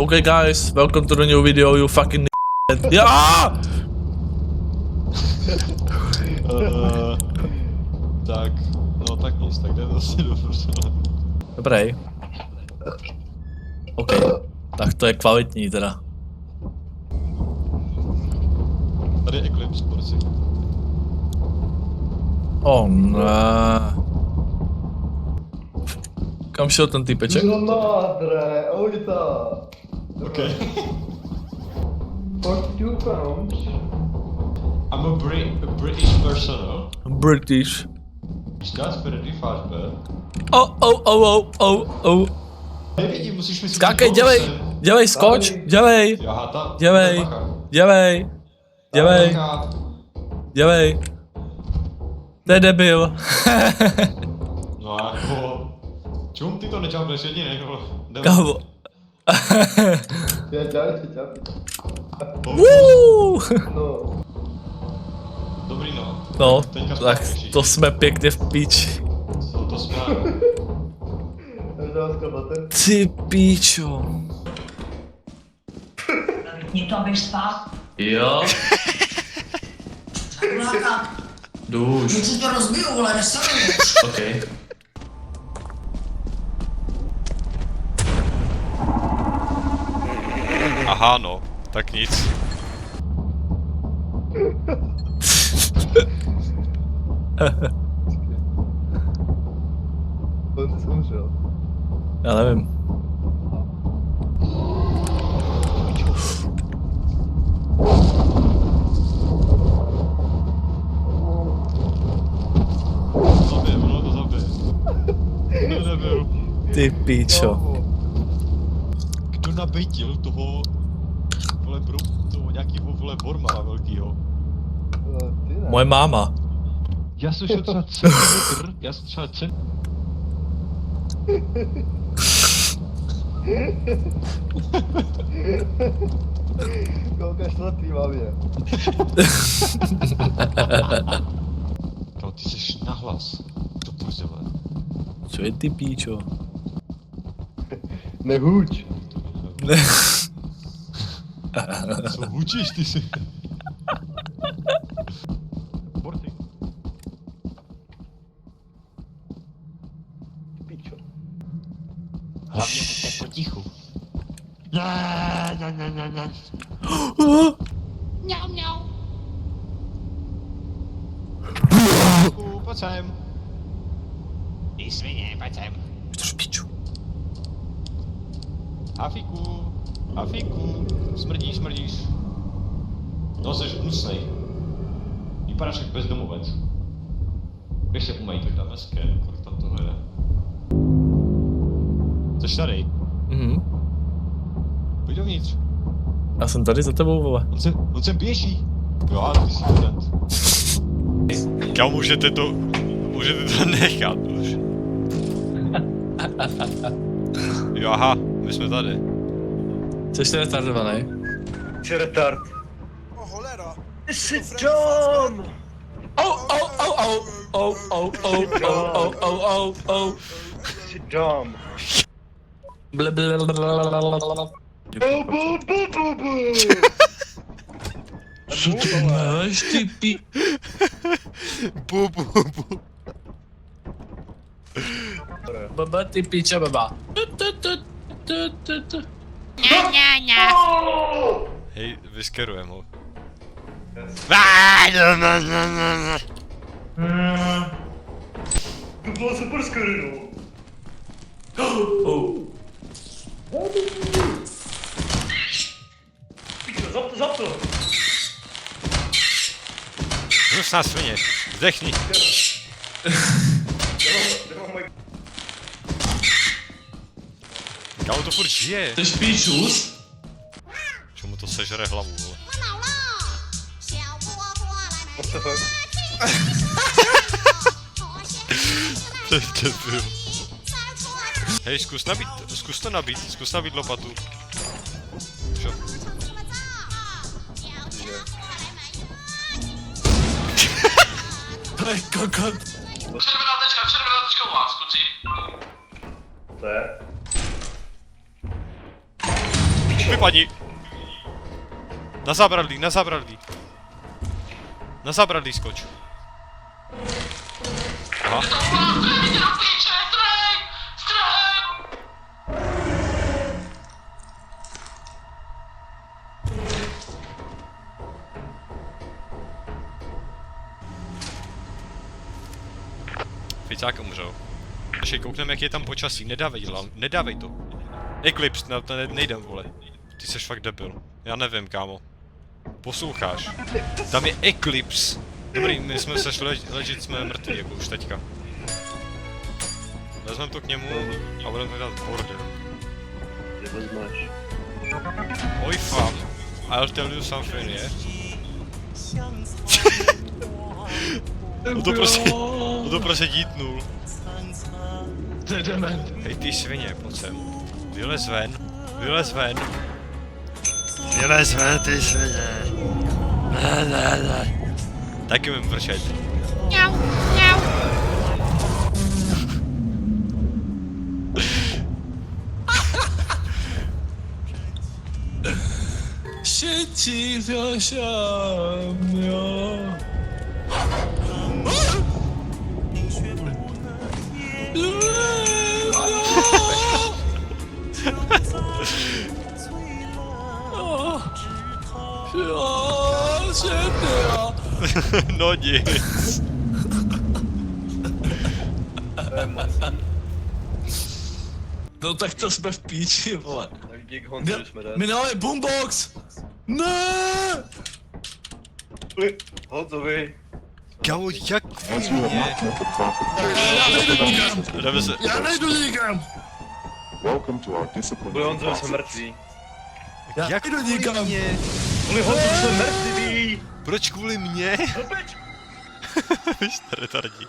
Okay guys, welcome to the new video, you fucking ja! Tak, no tak nic, tak jde vlastně do Brusela. Dobrý. OK, tak to je kvalitní teda. Tady je Eclipse, porci. Oh ne. Kam šel ten týpeček? No madre, ahojta. Okay. What you found? I'm a British person, no? British. Říkáš Freddy Fazbe? Oh. Nevidím, musíš mi Skákej, dělej, skoč, dělej. Jaha, tam. Dělej. To je debil. No jako... Čum ty to nečápneš jedinej, vole. Kámo. Čau. No. Dobrý no. No, Teďka jsme tak pěší. to jsme pěkně v píči. To jsme... Ty píčo. Mě to běž spát. Jo. Láka. Duš. Něco to rozbiju, vole, nestavím. OK. Aha, no, tak nic. On zemřel. Já nevím. Zabije, ono to zabije. Nebyl. Ty píčo. Kdo nabejtil toho... Vole toho nějakýho vole Bormana velkýho? Ty ne. Moje máma. Já jsem šel třeba centimetr, já jsem třeba Koukáš na tvý mámě. Kámo, ty jsi nahlas. To půjde, Co je ty píčo? Nehuč. Co hučíš ty si? Borty. Pičo. Hlavně buďte potichu. Pojď sem. Ty svině, pojď sem. Tož píču. Hafiku, smrdíš. No, jsi hnusnej. Vypadáš jak bezdomovec. Běž se umej, tak dáme sken, kolik tam toho je. Jsi tady? Mhm. Pojď dovnitř. Já jsem tady za tebou, vole. On sem běží. Jo, ty jsi student. Kam můžete to nechat už. Jo, aha, my jsme tady. Jsi retardovaný. Jsi retard. Jsi John! Jsi dom. Co ty máš, ty pí... Bu. Baba, ty píče, baba. Hej, vyskerujem ho. To bylo super skoro. Pičo, zap to. Hnusná svině, zdechni. Kámo, to furt žije. Jsi píčus? Čemu to sežere hlavu, vole. What the fuck? To je debil. Hej, zkus to nabít lopatu. Čo? To je kokot. Červená tečka u vás, kluci. To je? vypadni! Na zábradlí, na zábradlí. Na zábradlí skoč. Aha. Jdi do píče, strej! Ficák umřel. Ještě koukneme, jak je tam počasí, nedávej to. Eclipse, na to nejde, vole. Ty seš fakt debil. Já nevím, kámo. Posloucháš. Tam je Eclipse. Dobrý, my jsme se šli ležit, jsme mrtví, jako už teďka. Vezmeme to k němu a budeme hledat bordel. Oj fam, I'll tell you something, yeah? No to prostě dítnul. To je dement. Hej ty svině, pojď sem. Vylez ven, vylez ven. Vylez ven, ty svině. Ne. Taky umím vrčet. Šetí zašám, jo. No nic. No tak to jsme v píči, vole. Tak dík Honzovi jsme dát. My nemáme boombox! Ne! Honzovi. Kámo, jak mě? Jdeme se. Já nejdu nikam! Welcome to our discipline. Kvůli Honzovi jsme mrtví. Jak nejdu nikam! Kvůli Honzovi jsme mrtví. Proč kvůli mně? No peč. Vy jste retardí.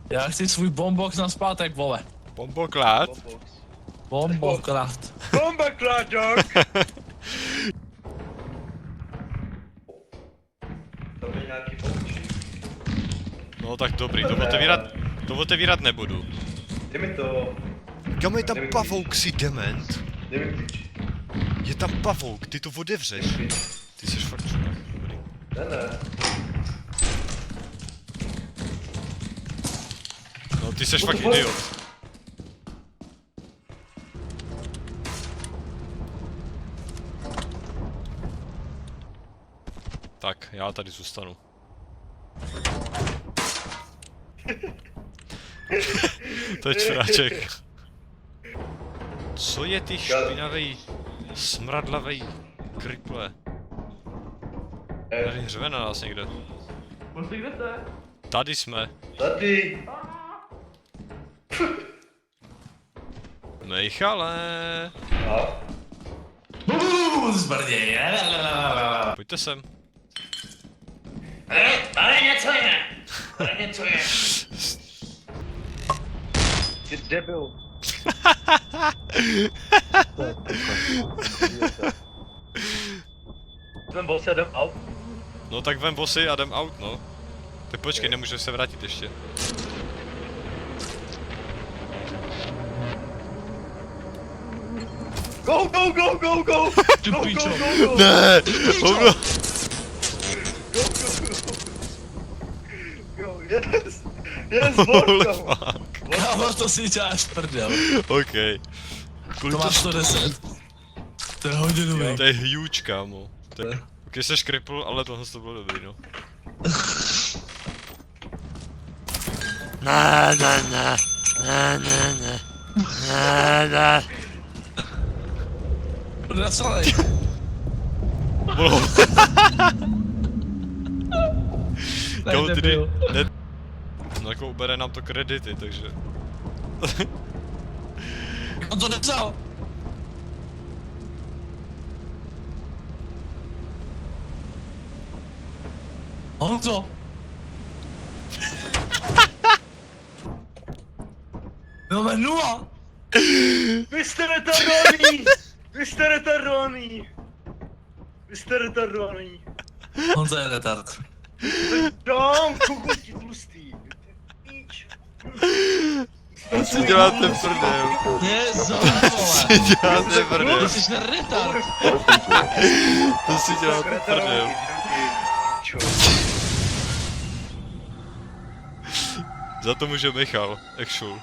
Já chci svůj boombox na zpátek, vole. Bomboklát? Bombokrát. Bomba kláčok. To by nějaký poučí. No tak dobrý, to otevírat nebudu. Dej mi to. Kámo, je tam pavouk, si dement. Dej mi klíč. Je tam pavouk, ty to otevřeš. Ty jsi fakt čurák, dobrý. Ne. No ty jsi fakt idiot. Tak, já tady zůstanu. To je čuráček. Co je ty špinavej, smradlavej kriple? Tady hřve na nás někde. Kde jste? Tady jsme. Tady. Michale. A? Zbrdě. Pojďte sem. Ale něco je. Ale něco je. Ty debil. Jsem bol sedem aut. No tak vem bosy a jdem out, no. Tak počkej, nemůžu se vrátit ještě. Go! Ty píčo. Ne! Go, yes, Holy vodka. fuck. Kámo, to si děláš prdel. OK. To máš 110. To je hodně dobrý. To je huge, kámo. Ok, jsi cripple, ale tohle to bylo dobrý, no. Ne. Nasalej. Kámo, ty ne... No jako ubere nám to kredity, takže... On to nepsal. Honzo. No má 0. Vy jste retardovaný! Vy jste retardovaný! Vy jste retardovaný! Honzo je retard. Dám, kukuti tlustý! Píč. To si děláte prdel. To je zon, To vole. si děláte prdel. Ty jsi na retard. To si děláte prdel. Čo? Za to může Michal, actual.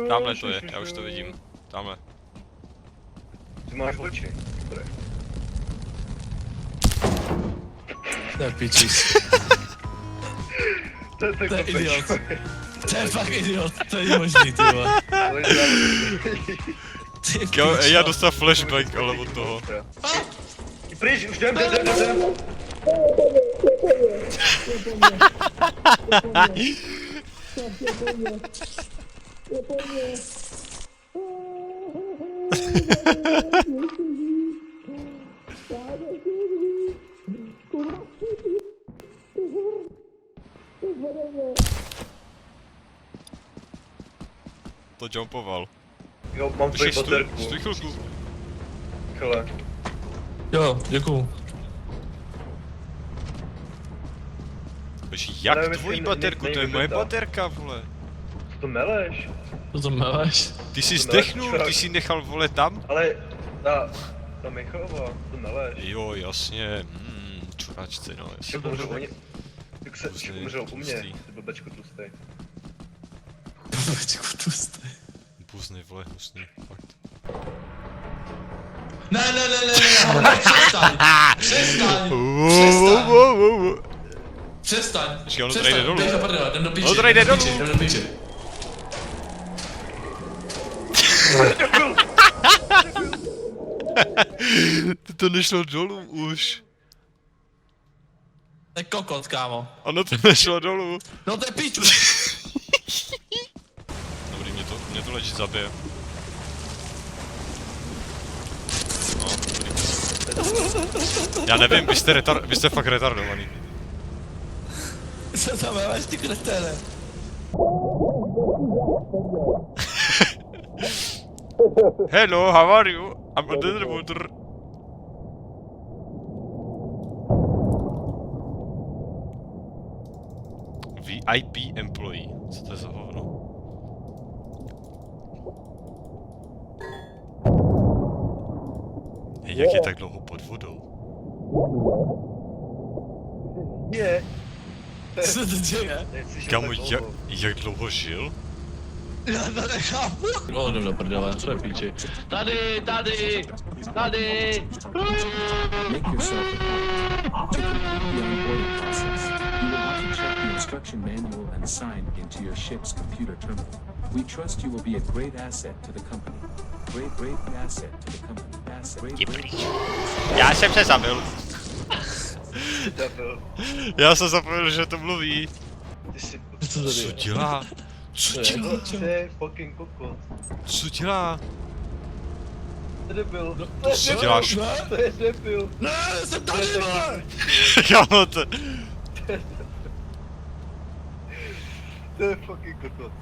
Tamhle to je, já už to vidím. Tamhle. Ty máš oči. Dobré. To je pičis. To je To je idiot. To je fakt idiot, to je možný, ty vole. Ty Jo, pičo. já dostal flashback, ale od toho. Pryč, už jdem. To jumpoval. Jo, mám tvoji Počkej, baterku. stůj chvilku. Hele. Jo, děkuju. Počkej, jak Nevím, tvojí jestli baterku? To je nejde moje to. baterka, vole. Co to meleš? Co to meleš? Ty jsi To zdechnul, meleš, ty jsi nechal, vole, tam? Ale ta Michalova, to meleš. Jo, jasně. Čuráčce, no, jasně. Čím umřel oni? Jak se Hustý, umřel u mě, hustý. ty blbečku tlustej. Počku, tu jste. Buzny, vole, hnusný, fakt. Ne, přestaň. Přestaň. Přestaň. Počkej, ono to nejde dolů. Jdem do prdele, jdem do piči. Ono to nejde dolů. Jdem do piči. To nešlo dolů už. To je kokot, kámo. Ono to nešlo dolů. No to je piču. Dobrý, mě to leží zabije. No, dobrý. Já nevím, vy jste fakt retardovaný. Co tam máš, ty kreténe? Hello, how are you? I'm underwater. VIP employee. Co to je za hovno? Hej, jak je tak dlouho pod vodou? Je. Co to děje? Kámo, jak dlouho žil? Já to nechápu. No, jdem do prdele, co je piči. Tady. Make yourself at home. To complete the onboarding process, you will have to check the instruction manual and sign into your ship's computer terminal. We trust you will be a great asset to the company. Great asset to the company. Great. Já jsem se zabil. Debil. Já jsem zapomněl, že to mluví. Ty jsi... Co to Co děje? dělá? Co dělá? To je fucking kokot. Co dělá? To je debil. To si děláš. To je debil. Ne, jsem tady, vole. Kámo, to... To je fucking kokot.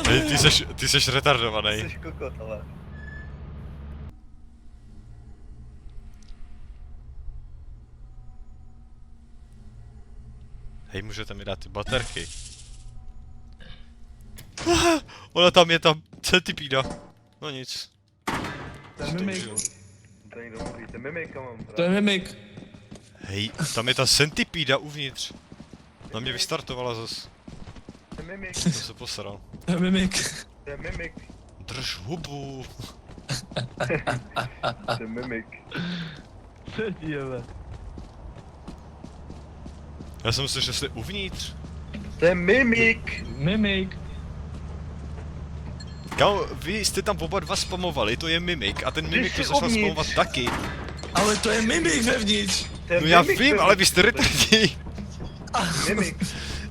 Hej, ty seš retardovaný. Jsi kokot, ale. Hej, můžete mi dát ty baterky. Ona tam je tam centipída. No nic. To je To mimik. užil. To je někdo mluví, to je mimika mám. To je mimik. Hej, tam je ta centipída uvnitř. Na mě vystartovala zas. To je mimik. Jsem se posral. To je mimik. To je mimik. Drž hubu. To je mimik. Co děláme? Já jsem myslel, že jste uvnitř. To je mimik. Mimik. Kámo, vy jste tam oba dva spamovali, to je mimik a ten mimik to jsi začal uvnitř. spamovat taky. Ale to je mimik vevnitř. To je No já mimik, vím, ale vy jste retardi. Mimik.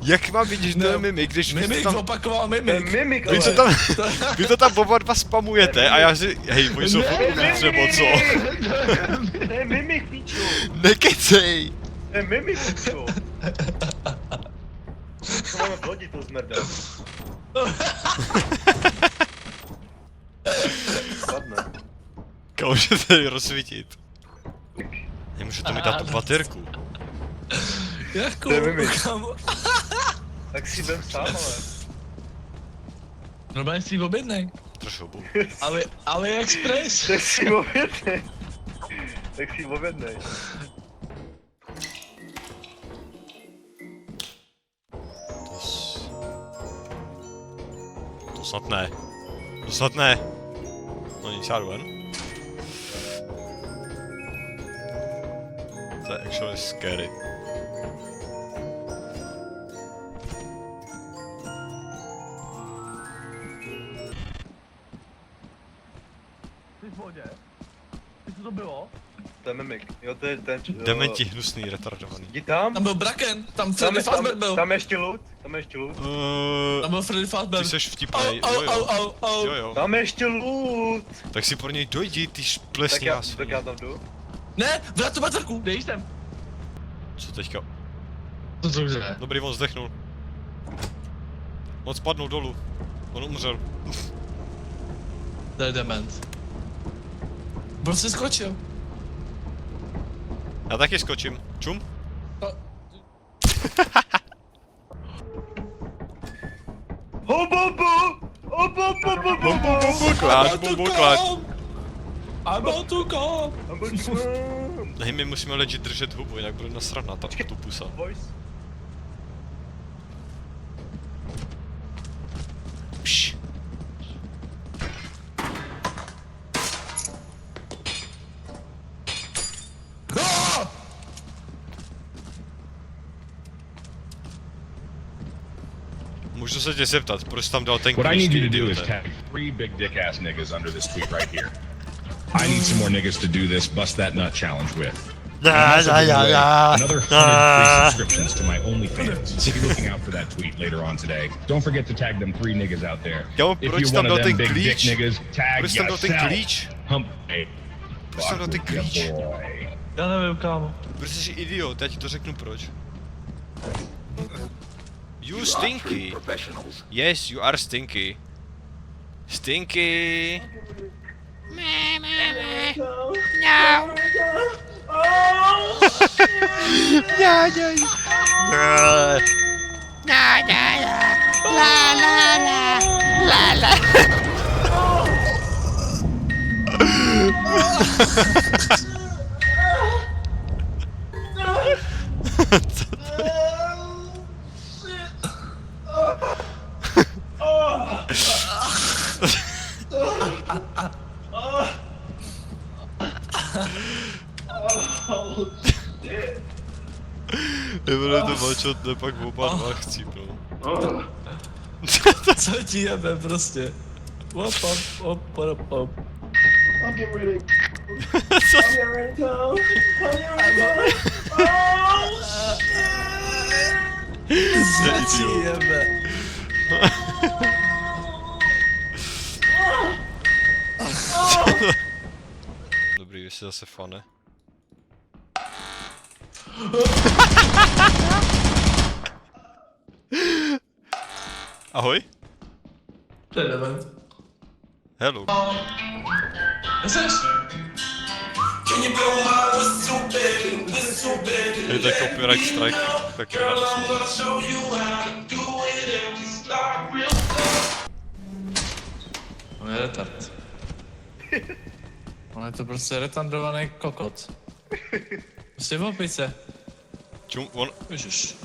Jak mám vidět, že to je No, mimik, když vy jste Mimik tam... opakoval To je mimik. mimik, Vy to ale. tam, vy to tam oba dva spamujete a já si... Hej, oni jsou furt uvnitř, nebo co? To je mimik, píčo. Nekecej! To je mimik, píčo. Co máme v lodi, to zmrdá. Spadne. Kámo, můžete rozsvítit. Nemůžete mi dát tu baterku. Jakou? To je mimi. Kámo. Tak si vem sám, ale. Normálně si ji objednej. Drž hubu. AliExpress. Tak si ji objednej. Tak si ji objednej. To snad ne. To snad ne. No nic, já jdu ven. To je actually scary. Ty v vodě? Ty co to bylo? To je mimik. Jo, to je ten... Dementi hnusný, retardovaný. Jdi tam. Tam byl Braken, tam Tam Freddy je, Fazbear byl. tam je ještě loot. Tam je ještě loot. Tam byl Freddy Fazbear. Ty seš vtipnej, Au, jo jo. au, au. Jo jo. Tam je ještě loot. Tak si pro něj dojdi, ty Tak šplesní já, nás. tak já tam jdu. Ne, vrát tu baterku, dej sem. Co teďka? To co je? Dobrý, on zdechnul. On spadnul dolů. On umřel. To je dement. Prostě skočil. Já taky skočím. Čum? Hobobo! Hobobo! Kláč, bombo, kláč. About to go. Nej, my musíme legit držet hubu, jinak bude nasraná ta tu pusa. Voice. Pš. Můžu se tě zeptat, proč jsi tam dal ten What I klíč, need ty you to do is idiote? tag 3 big dick ass niggas under this tweet right here. I need some more niggas to do this bust that nut challenge with. Another 100 free subscriptions to my OnlyFans. So be looking out for that tweet later on today. Don't forget to tag them 3 niggas out there. Jo, If proč you're tam one of dal them ten big dick klíč? niggas, tag Proč tam dal ten yourself. klíč? Hump a Proč tam dal ten klíč? boy. Já nevím, kámo. Protože jsi idiot, já ti to řeknu proč. You stinky. Yes, you are stinky. Stinky. Nebude to mačot, ne pak oba dva chcípnou. Co ti jebe prostě? Op. Co ti jebe? Dobrý, vy jsi zase fane. Ahoj. To je dement. Hello. Jseš? Je to copyright strike, tak je On je retard. On je to prostě retardovaný kokot. Prostě v opice. Čum, on, Ježiš.